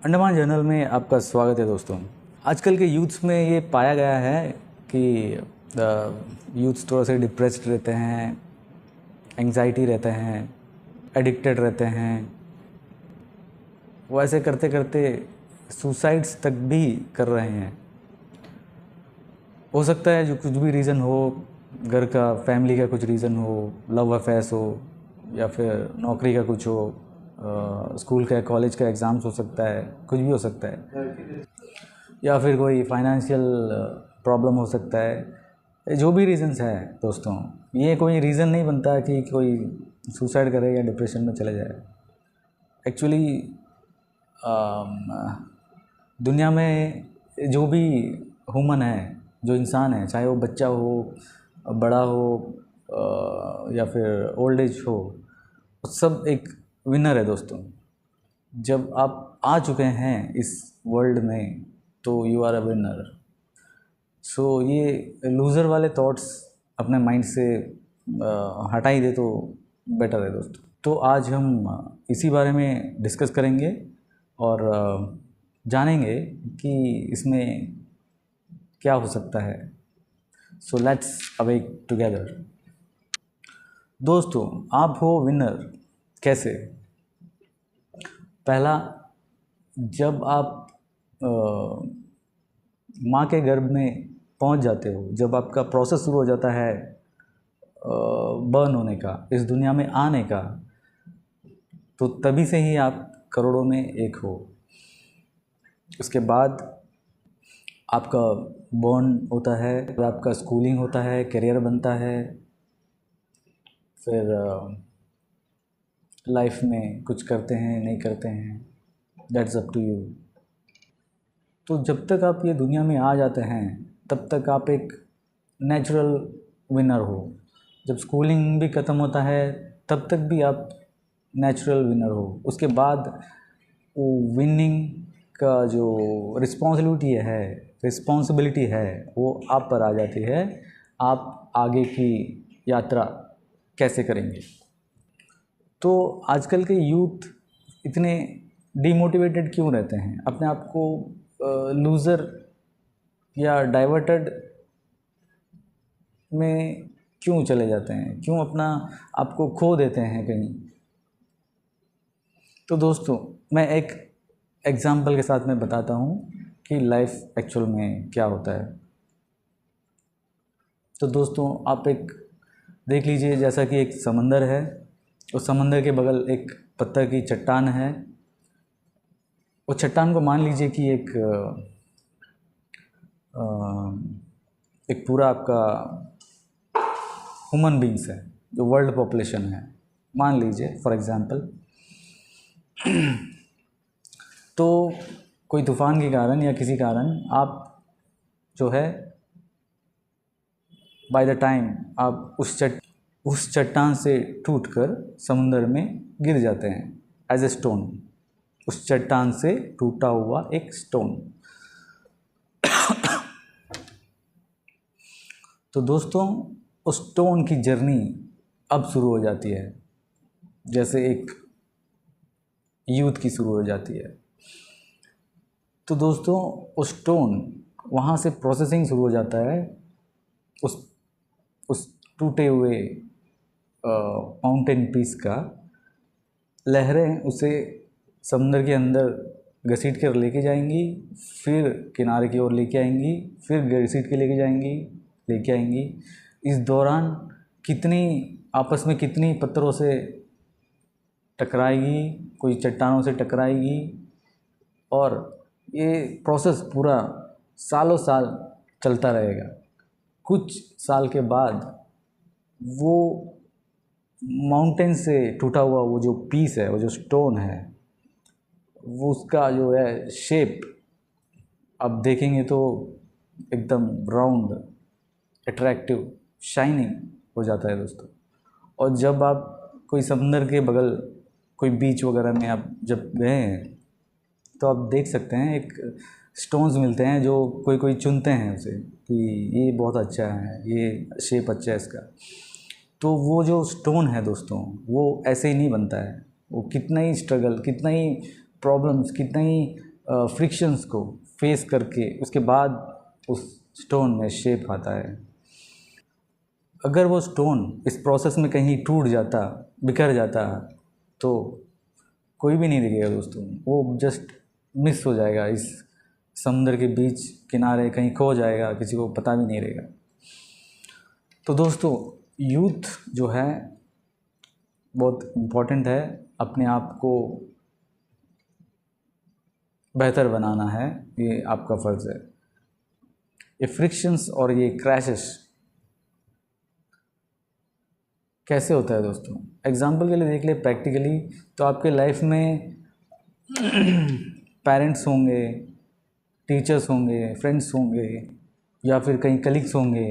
Andaman journal में आपका स्वागत है दोस्तों। आजकल के यूथ्स में ये पाया गया है कि यूथ्स थोड़ा से डिप्रेस्ड रहते हैं, एंग्जाइटी रहते हैं, एडिक्टेड रहते हैं। वो ऐसे करते करते सुसाइड्स तक भी कर रहे हैं। हो सकता है जो कुछ भी रीज़न हो, घर का, फैमिली का कुछ रीज़न हो, लव अफेयर्स हो, या फिर नौकरी का कुछ हो, स्कूल का कॉलेज का एग्ज़ाम्स हो सकता है, कुछ भी हो सकता है, या फिर कोई फाइनेंशियल प्रॉब्लम हो सकता है। जो भी रीज़न्स है दोस्तों, ये कोई रीज़न नहीं बनता कि कोई सुसाइड करे या डिप्रेशन में चले जाए। एक्चुअली दुनिया में जो भी ह्यूमन है, जो इंसान है, चाहे वो बच्चा हो, बड़ा हो, या फिर ओल्ड एज हो, सब एक विनर है दोस्तों। जब आप आ चुके हैं इस वर्ल्ड में तो यू आर अ विनर। सो ये लूज़र वाले थॉट्स अपने माइंड से हटा ही दे तो बेटर है दोस्तों। तो आज हम इसी बारे में डिस्कस करेंगे और जानेंगे कि इसमें क्या हो सकता है। So let's awake together. दोस्तों, आप हो विनर कैसे? पहला, जब आप माँ के गर्भ में पहुँच जाते हो, जब आपका प्रोसेस शुरू हो जाता है बर्न होने का, इस दुनिया में आने का, तो तभी से ही आप करोड़ों में एक हो। उसके बाद आपका बॉर्न होता है, फिर आपका स्कूलिंग होता है, करियर बनता है, फिर लाइफ में कुछ करते हैं, नहीं करते हैं, दैट्स अप टू यू। तो जब तक आप ये दुनिया में आ जाते हैं तब तक आप एक नेचुरल विनर हो। जब स्कूलिंग भी ख़त्म होता है तब तक भी आप नेचुरल विनर हो। उसके बाद वो विनिंग का जो रिस्पॉन्सिबिलिटी है वो आप पर आ जाती है। आप आगे की यात्रा कैसे करेंगे? तो आजकल के यूथ इतने डीमोटिवेटेड क्यों रहते हैं? अपने आप को लूज़र या डाइवर्टेड में क्यों चले जाते हैं? क्यों अपना आपको खो देते हैं कहीं? तो दोस्तों, मैं एक एग्ज़ाम्पल के साथ मैं बताता हूँ कि लाइफ एक्चुअल में क्या होता है। तो दोस्तों, आप एक देख लीजिए, जैसा कि एक समंदर है, उस समंदर के बगल एक पत्थर की चट्टान है। उस चट्टान को मान लीजिए कि एक पूरा आपका ह्यूमन बींग्स है, जो वर्ल्ड पॉपुलेशन है, मान लीजिए फॉर एग्ज़ाम्पल। तो कोई तूफ़ान के कारण या किसी कारण आप जो है, बाय द टाइम आप उस चट्टान से टूटकर समुद्र में गिर जाते हैं एज ए स्टोन। उस चट्टान से टूटा हुआ एक स्टोन। तो दोस्तों, उस स्टोन की जर्नी अब शुरू हो जाती है, जैसे एक यूथ की शुरू हो जाती है। तो दोस्तों, उस स्टोन वहाँ से प्रोसेसिंग शुरू हो जाता है। उस टूटे हुए माउंटेन पीस का लहरें उसे समुद्र के अंदर घसीट कर लेके जाएंगी, फिर किनारे की ओर लेके आएंगी, फिर घसीट के लेके आएंगी। इस दौरान आपस में कितनी पत्थरों से टकराएगी, कोई चट्टानों से टकराएगी, और ये प्रोसेस पूरा सालों साल चलता रहेगा। कुछ साल के बाद वो माउंटेन से टूटा हुआ वो जो पीस है, वो जो स्टोन है, वो उसका जो है शेप आप देखेंगे तो एकदम राउंड, अट्रैक्टिव, शाइनिंग हो जाता है दोस्तों। और जब आप कोई समुंदर के बगल कोई बीच वगैरह में आप जब गए हैं तो आप देख सकते हैं एक स्टोन्स मिलते हैं, जो कोई चुनते हैं उसे कि ये बहुत अच्छा है, ये शेप अच्छा है इसका। तो वो जो स्टोन है दोस्तों, वो ऐसे ही नहीं बनता है। वो कितना ही स्ट्रगल, कितना ही प्रॉब्लम्स, कितना ही फ्रिक्शंस को फेस करके उसके बाद उस स्टोन में शेप आता है। अगर वो स्टोन इस प्रोसेस में कहीं टूट जाता, बिखर जाता, तो कोई भी नहीं दिखेगा दोस्तों, वो जस्ट मिस हो जाएगा, इस समुद्र के बीच किनारे कहीं खो जाएगा, किसी को पता भी नहीं रहेगा। तो दोस्तों, यूथ जो है बहुत इम्पोर्टेंट है, अपने आप को बेहतर बनाना है, ये आपका फ़र्ज़ है। ये फ्रिक्शंस और ये क्रैशेस कैसे होता है दोस्तों? एग्जाम्पल के लिए देख ले, प्रैक्टिकली तो आपके लाइफ में पेरेंट्स होंगे, टीचर्स होंगे, फ्रेंड्स होंगे, या फिर कहीं कलीग्स होंगे,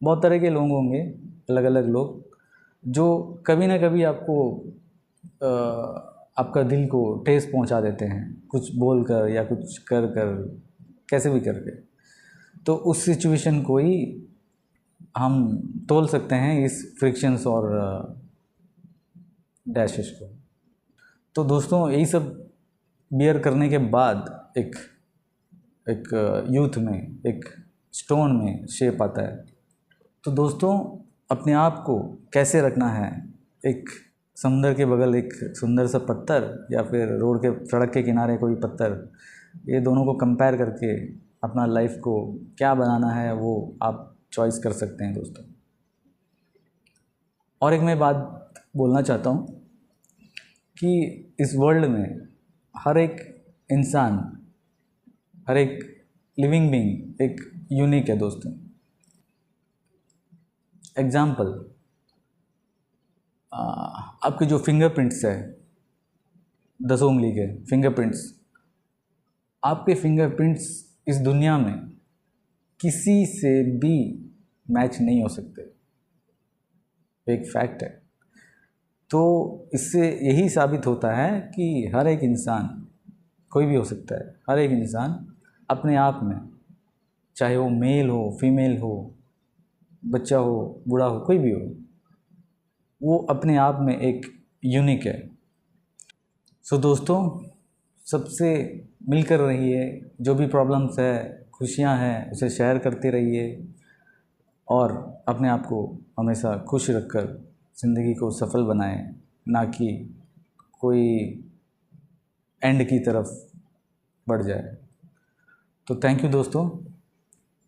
बहुत तरह के लोग होंगे, अलग अलग लोग, जो कभी ना कभी आपको आपका दिल को ठेस पहुंचा देते हैं, कुछ बोल कर या कुछ कर कर, कैसे भी करके। तो उस सिचुएशन को ही हम तोल सकते हैं, इस फ्रिक्शंस और डैशेस को। तो दोस्तों, यही सब बियर करने के बाद एक यूथ में, एक स्टोन में शेप आता है। तो दोस्तों, अपने आप को कैसे रखना है? एक समुंदर के बगल एक सुंदर सा पत्थर, या फिर रोड के, सड़क के किनारे कोई पत्थर, ये दोनों को कंपेयर करके अपना लाइफ को क्या बनाना है वो आप चॉइस कर सकते हैं दोस्तों। और एक मैं बात बोलना चाहता हूँ कि इस वर्ल्ड में हर एक इंसान, हर एक लिविंग बीइंग एक यूनिक है दोस्तों। एग्जाम्पल, आपके जो फिंगरप्रिंट्स है, 10 उंगली के फिंगरप्रिंट्स, आपके फिंगरप्रिंट्स इस दुनिया में किसी से भी मैच नहीं हो सकते, एक फैक्ट है। तो इससे यही साबित होता है कि हर एक इंसान, कोई भी हो सकता है, हर एक इंसान अपने आप में, चाहे वो मेल हो, फीमेल हो, बच्चा हो, बूढ़ा हो, कोई भी हो, वो अपने आप में एक यूनिक है। सो दोस्तों, सबसे मिलकर रहिए, जो भी प्रॉब्लम्स है, खुशियां हैं, उसे शेयर करते रहिए, और अपने आप को हमेशा खुश रखकर ज़िंदगी को सफल बनाएं, ना कि कोई एंड की तरफ बढ़ जाए। तो थैंक यू दोस्तों,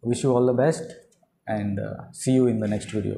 wish you all the best, and see you in the next video.